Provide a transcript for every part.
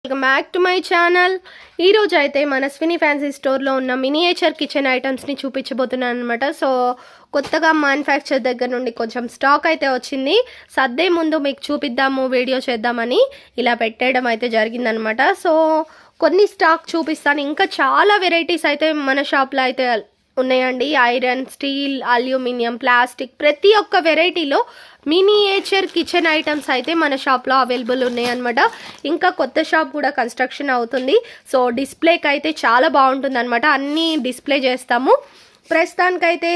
Welcome back to my channel. ఈరోజు అయితే మన స్వినీ ఫ్యాన్సీ స్టోర్లో ఉన్న మినియేచర్ కిచెన్ ఐటమ్స్ని చూపించబోతున్నాను అనమాట. సో కొత్తగా మ్యానుఫ్యాక్చర్ దగ్గర నుండి కొంచెం స్టాక్ అయితే వచ్చింది. సర్దే ముందు మీకు చూపిద్దాము, వీడియో చేద్దామని ఇలా పెట్టేయడం అయితే జరిగిందనమాట. సో కొన్ని స్టాక్ చూపిస్తాను. ఇంకా చాలా వెరైటీస్ అయితే మన షాప్లో అయితే ఉన్నాయండి. ఐరన్, స్టీల్, అల్యూమినియం, ప్లాస్టిక్ ప్రతి ఒక్క వెరైటీలో మినియేచర్ కిచెన్ ఐటమ్స్ అయితే మన షాప్లో అవైలబుల్ ఉన్నాయి అనమాట. ఇంకా కొత్త షాప్ కూడా కన్స్ట్రక్షన్ అవుతుంది. సో డిస్ప్లేకి అయితే చాలా బాగుంటుంది అనమాట. అన్నీ డిస్ప్లే చేస్తాము. ప్రస్తుతానికైతే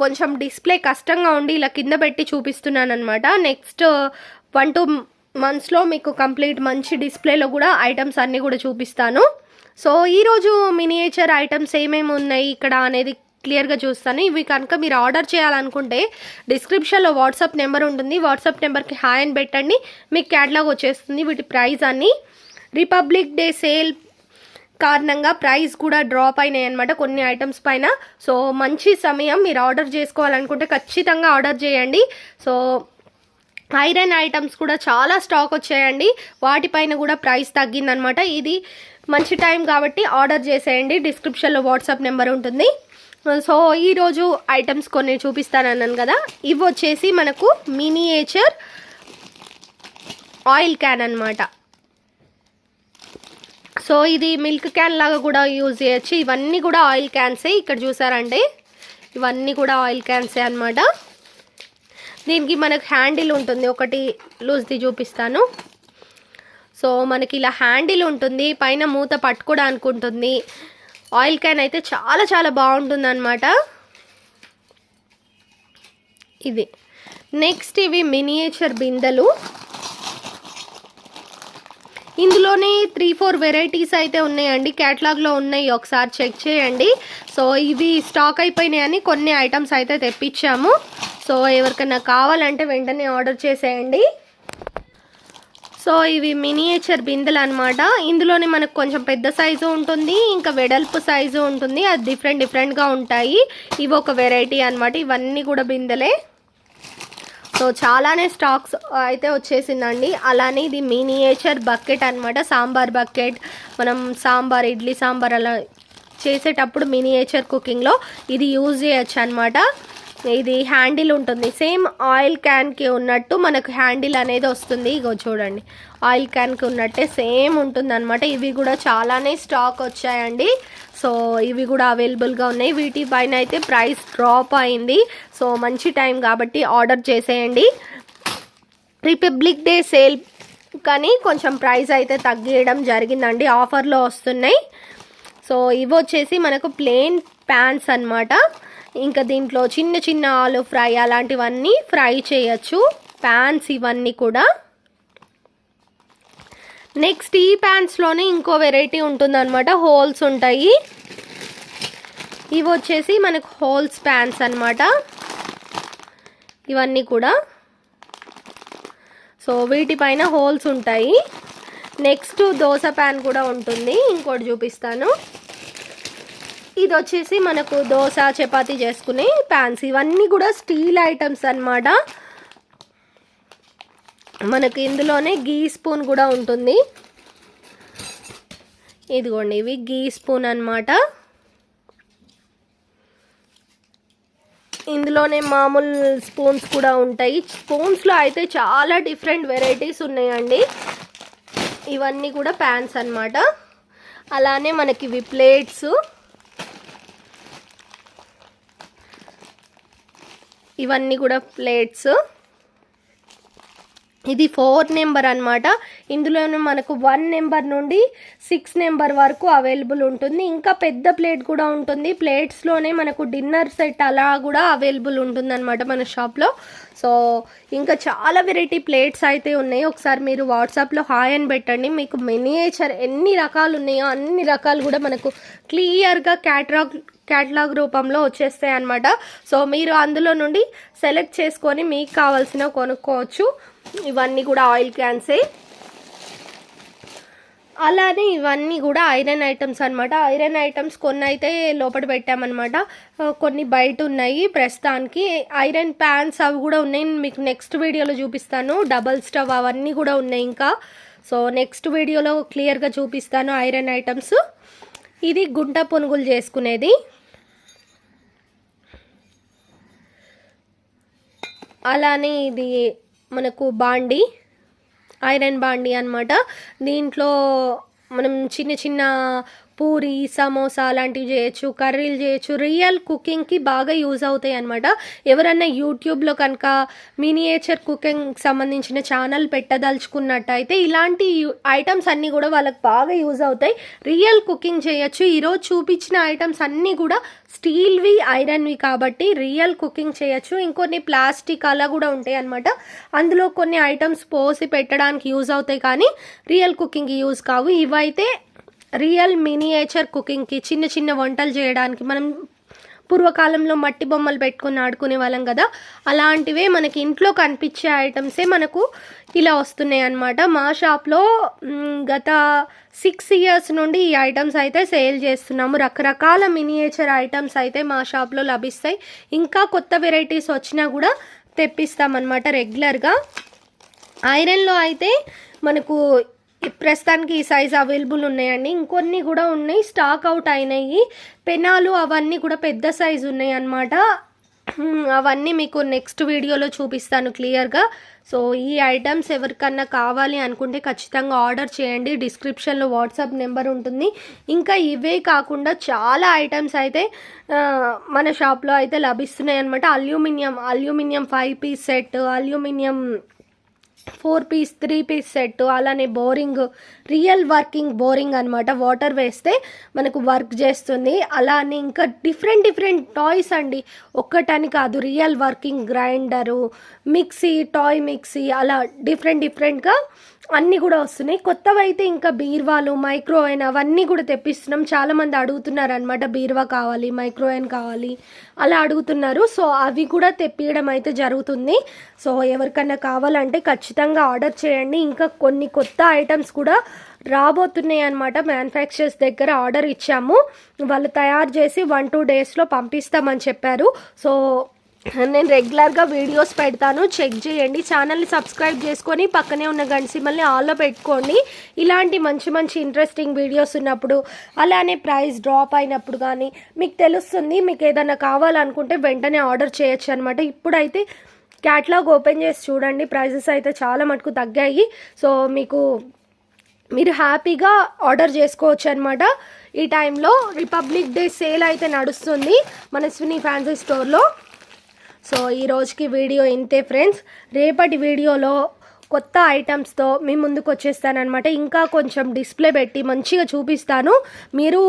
కొంచెం డిస్ప్లే కష్టంగా ఉండి ఇలా కింద పెట్టి చూపిస్తున్నాను అనమాట. నెక్స్ట్ 1-2 monthsలో మీకు కంప్లీట్ మంచి డిస్ప్లేలో కూడా ఐటమ్స్ అన్నీ కూడా చూపిస్తాను. సో ఈరోజు మినియేచర్ ఐటమ్స్ ఏమేమి ఉన్నాయి ఇక్కడ అనేది క్లియర్గా చూస్తాను. ఇవి కనుక మీరు ఆర్డర్ చేయాలనుకుంటే డిస్క్రిప్షన్లో వాట్సాప్ నెంబర్ ఉంటుంది. వాట్సాప్ నెంబర్కి హాయ్ అని పెట్టండి, మీకు క్యాటలాగ్ వచ్చేస్తుంది. వీటి ప్రైస్ అన్నీ రిపబ్లిక్ డే సేల్ కారణంగా ప్రైస్ కూడా డ్రాప్ అయినాయి అనమాట కొన్ని ఐటమ్స్ పైన. సో మంచి సమయం, మీరు ఆర్డర్ చేసుకోవాలనుకుంటే ఖచ్చితంగా ఆర్డర్ చేయండి. సో ఐరన్ ఐటమ్స్ కూడా చాలా స్టాక్ వచ్చాయండి, వాటిపైన కూడా ప్రైస్ తగ్గిందనమాట. ఇది మంచి టైం కాబట్టి ఆర్డర్ చేసేయండి. డిస్క్రిప్షన్లో వాట్సాప్ నెంబర్ ఉంటుంది. సో ఈరోజు ఐటమ్స్ కొన్ని చూపిస్తానన్నాను కదా. ఇవి వచ్చేసి మనకు మినియేచర్ ఆయిల్ క్యాన్ అనమాట. సో ఇది మిల్క్ క్యాన్ లాగా కూడా యూజ్ చేయొచ్చు. ఇవన్నీ కూడా ఆయిల్ క్యాన్సే. ఇక్కడ చూసారంటే ఇవన్నీ కూడా ఆయిల్ క్యాన్సే అనమాట. దీనికి మనకు హ్యాండిల్ ఉంటుంది. ఒకటి లూజ్ది చూపిస్తాను. సో మనకి ఇలా హ్యాండిల్ ఉంటుంది, పైన మూత పట్టుకోవడానికి ఉంటుంది. ఆయిల్ క్యాన్ అయితే చాలా చాలా బాగుంటుంది అనమాట. ఇది నెక్స్ట్ ఇవి మినియేచర్ బిందెలు. ఇందులోనే 3-4 వెరైటీస్ అయితే ఉన్నాయండి, క్యాటలాగ్లో ఉన్నాయి, ఒకసారి చెక్ చేయండి. సో ఇవి స్టాక్ అయిపోయినాయని కొన్ని ఐటమ్స్ అయితే తెప్పించాము. సో ఎవరికైనా కావాలంటే వెంటనే ఆర్డర్ చేసేయండి. సో ఇవి మినియేచర్ బిందెలు అనమాట. ఇందులోనే మనకు కొంచెం పెద్ద సైజు ఉంటుంది, ఇంకా వెడల్పు సైజు ఉంటుంది. అది డిఫరెంట్గా ఉంటాయి. ఇవి ఒక వెరైటీ అనమాట. ఇవన్నీ కూడా బిందెలే. సో చాలానే స్టాక్స్ అయితే వచ్చేసిందండి. అలానే ఇది మినియేచర్ బకెట్ అనమాట. సాంబార్ బకెట్, మనం సాంబార్, ఇడ్లీ సాంబార్ అలా చేసేటప్పుడు మినియేచర్ కుకింగ్లో ఇది యూజ్ చేయొచ్చు అనమాట. ఇది హ్యాండిల్ ఉంటుంది, సేమ్ ఆయిల్ క్యాన్కి ఉన్నట్టు మనకు హ్యాండిల్ అనేది వస్తుంది. ఇగో చూడండి, ఆయిల్ క్యాన్కి ఉన్నట్టే సేమ్ ఉంటుంది అనమాట. ఇవి కూడా చాలానే స్టాక్ వచ్చాయండి. సో ఇవి కూడా అవైలబుల్గా ఉన్నాయి. వీటి పైన అయితే ప్రైస్ డ్రాప్ అయింది. సో మంచి టైం కాబట్టి ఆర్డర్ చేసేయండి. రిపబ్లిక్ డే సేల్ కానీ కొంచెం ప్రైస్ అయితే తగ్గియడం జరిగిందండి, ఆఫర్లో వస్తున్నాయి. సో ఇవి వచ్చేసి మనకు ప్లెయిన్ ప్యాన్స్ అనమాట. ఇంకా దీంట్లో చిన్న చిన్న ఆలు ఫ్రై అలాంటివన్నీ ఫ్రై చేయొచ్చు ప్యాన్స్ ఇవన్నీ కూడా. నెక్స్ట్ ఈ ప్యాన్స్లోనే ఇంకో వెరైటీ ఉంటుందన్నమాట, హోల్స్ ఉంటాయి. ఇవి వచ్చేసి మనకు హోల్స్ ప్యాన్స్ అనమాట ఇవన్నీ కూడా. సో వీటిపైన హోల్స్ ఉంటాయి. నెక్స్ట్ దోశ ప్యాన్ కూడా ఉంటుంది, ఇంకోటి చూపిస్తాను. ఇది వచ్చేసి మనకు దోశ, చపాతీ చేసుకునే ప్యాన్స్. ఇవన్నీ కూడా స్టీల్ ఐటమ్స్ అన్నమాట. మనకి ఇందులోనే గీ స్పూన్ కూడా ఉంటుంది. ఇదిగోండి, ఇవి గీ స్పూన్ అన్నమాట. ఇందులోనే మామూలు స్పూన్స్ కూడా ఉంటాయి. స్పూన్స్లో అయితే చాలా డిఫరెంట్ వెరైటీస్ ఉన్నాయండి. ఇవన్నీ కూడా ప్యాన్స్ అన్నమాట. అలానే మనకి ఇవి ప్లేట్స్, ఇవన్నీ కూడా ప్లేట్స్. ఇది 4 నెంబర్ అనమాట. ఇందులోనే మనకు 1 నెంబర్ నుండి 6 నెంబర్ వరకు అవైలబుల్ ఉంటుంది. ఇంకా పెద్ద ప్లేట్ కూడా ఉంటుంది. ప్లేట్స్లోనే మనకు డిన్నర్ సెట్ అలా కూడా అవైలబుల్ ఉంటుంది అనమాట మన షాప్లో. సో ఇంకా చాలా వెరైటీ ప్లేట్స్ అయితే ఉన్నాయి. ఒకసారి మీరు వాట్సాప్లో హాయ్ అని పెట్టండి, మీకు మినియేచర్ ఎన్ని రకాలు ఉన్నాయో అన్ని రకాలు కూడా మనకు క్లియర్గా క్యాటలాగ్ రూపంలో వచ్చేస్తాయి అన్నమాట. సో మీరు అందులో నుండి సెలెక్ట్ చేసుకొని మీకు కావాల్సిన కొనుక్కోవచ్చు. ఇవన్నీ కూడా ఆయిల్ క్యాన్సే. అలానే ఇవన్నీ కూడా ఐరన్ ఐటమ్స్ అనమాట. ఐరన్ ఐటమ్స్ కొన్ని అయితే లోపల పెట్టామన్నమాట, కొన్ని బయట ఉన్నాయి ప్రస్తుతానికి. ఐరన్ ప్యాన్స్ అవి కూడా ఉన్నాయి, మీకు నెక్స్ట్ వీడియోలో చూపిస్తాను. డబల్ స్టవ్ అవన్నీ కూడా ఉన్నాయి ఇంకా. సో నెక్స్ట్ వీడియోలో క్లియర్గా చూపిస్తాను ఐరన్ ఐటమ్స్. ఇది గుంట పునుగులు చేసుకునేది. అలానే ఇది మనకు బాండి, ఐరన్ బాండి అన్నమాట. దీంట్లో మనం చిన్న చిన్న పూరి, సమోసా లాంటివి చేయొచ్చు, కర్రీలు చేయొచ్చు. రియల్ కుకింగ్కి బాగా యూజ్ అవుతాయి అనమాట. ఎవరన్నా యూట్యూబ్లో కనుక మినియేచర్ కుకింగ్ సంబంధించిన ఛానల్ పెట్టదలుచుకున్నట్టయితే ఇలాంటి ఐటమ్స్ అన్నీ కూడా వాళ్ళకి బాగా యూజ్ అవుతాయి. రియల్ కుకింగ్ చేయొచ్చు. ఈరోజు చూపించిన ఐటమ్స్ అన్నీ కూడా స్టీల్వి, ఐరన్వి కాబట్టి రియల్ కుకింగ్ చేయొచ్చు. ఇంకొన్ని ప్లాస్టిక్ అలా కూడా ఉంటాయి అనమాట. అందులో కొన్ని ఐటమ్స్ పోసి పెట్టడానికి యూజ్ అవుతాయి కానీ రియల్ కుకింగ్కి యూజ్ కావు. ఇవైతే రియల్ మినియేచర్ కుకింగ్కి, చిన్న చిన్న వంటలు చేయడానికి. మనం పూర్వకాలంలో మట్టి బొమ్మలు పెట్టుకుని ఆడుకునే వాళ్ళం కదా, అలాంటివే మనకి ఇంట్లో కనిపించే ఐటమ్సే మనకు ఇలా వస్తున్నాయి అన్నమాట. మా షాప్లో గత 6 years నుండి ఈ ఐటమ్స్ అయితే సేల్ చేస్తున్నాము. రకరకాల మినియేచర్ ఐటమ్స్ అయితే మా షాప్లో లభిస్తాయి. ఇంకా కొత్త వెరైటీస్ వచ్చినా కూడా తెప్పిస్తామన్నమాట రెగ్యులర్గా. ఐరన్లో అయితే మనకు ప్రస్తుతానికి ఈ సైజ్ అవైలబుల్ ఉన్నాయండి. ఇంకొన్ని కూడా ఉన్నాయి, స్టాక్ అవుట్ అయినాయి. పెనాలు అవన్నీ కూడా పెద్ద సైజు ఉన్నాయి అన్నమాట. అవన్నీ మీకు నెక్స్ట్ వీడియోలో చూపిస్తాను క్లియర్గా. సో ఈ ఐటమ్స్ ఎవరికన్నా కావాలి అనుకుంటే ఖచ్చితంగా ఆర్డర్ చేయండి. డిస్క్రిప్షన్లో వాట్సాప్ నెంబర్ ఉంటుంది. ఇంకా ఇవే కాకుండా చాలా ఐటమ్స్ అయితే మన షాప్లో అయితే లభిస్తున్నాయి అనమాట. Aluminium 5 piece set, aluminium 4 piece 3 piece set, అలానే బోరింగ్, రియల్ వర్కింగ్ బోరింగ్ అనమాట. వాటర్ వేస్తే మనకు వర్క్ చేస్తుంది. అలానే ఇంకా డిఫరెంట్ టాయ్స్ అండి, ఒక్కటని కాదు. Real working grinder, mixie, toy mixie, అలా డిఫరెంట్గా అన్నీ కూడా వస్తున్నాయి. కొత్తవి అయితే ఇంకా బీర్వాలు, మైక్రోవేవ్ అవన్నీ కూడా తెప్పిస్తున్నాం. చాలామంది అడుగుతున్నారు అనమాట, బీర్వా కావాలి, మైక్రోవేవ్ కావాలి అలా అడుగుతున్నారు. సో అవి కూడా తెప్పియడం అయితే జరుగుతుంది. సో ఎవరికన్నా కావాలంటే ఖచ్చితంగా ఆర్డర్ చేయండి. ఇంకా కొన్ని కొత్త ఐటమ్స్ కూడా రాబోతున్నాయి అనమాట. మ్యానుఫ్యాక్చరర్స్ దగ్గర ఆర్డర్ ఇచ్చాము, వాళ్ళు తయారు చేసి 1-2 daysలో పంపిస్తామని చెప్పారు. సో నేను రెగ్యులర్గా వీడియోస్ పెడతాను, చెక్ చేయండి. ఛానల్ని సబ్స్క్రైబ్ చేసుకొని పక్కనే ఉన్న గంట సింబల్ని ఆల్లో పెట్టుకోండి. ఇలాంటి మంచి ఇంట్రెస్టింగ్ వీడియోస్ ఉన్నప్పుడు, అలానే ప్రైస్ డ్రాప్ అయినప్పుడు కానీ మీకు తెలుస్తుంది. మీకు ఏదైనా కావాలనుకుంటే వెంటనే ఆర్డర్ చేయొచ్చు అనమాట. ఇప్పుడైతే క్యాటలాగ్ ఓపెన్ చేసి చూడండి, ప్రైజెస్ అయితే చాలా మటుకు తగ్గాయి. సో మీరు హ్యాపీగా ఆర్డర్ చేసుకోవచ్చు అనమాట. ఈ టైంలో రిపబ్లిక్ డే సేల్ అయితే నడుస్తుంది మనస్విని ఫ్యాన్సీ స్టోర్లో. సో ఈ రోజుకి వీడియో ఇంతే ఫ్రెండ్స్. రేపటి వీడియోలో కొత్త ఐటమ్స్తో మీ ముందుకు వచ్చేస్తానమాట. ఇంకా కొంచెం డిస్ప్లే పెట్టి మంచిగా చూపిస్తాను, మీరు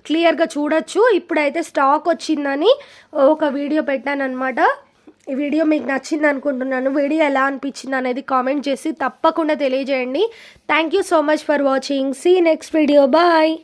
క్లియర్గా చూడొచ్చు. ఇప్పుడైతే స్టాక్ వచ్చిందని ఒక వీడియో పెట్టానమాట. ఈ వీడియో మీకు నచ్చింది అనుకుంటున్నాను. వీడియో ఎలా అనిపించింది అనేది కామెంట్ చేసి తప్పకుండా తెలియజేయండి. Thank you so much for watching. See next video. Bye.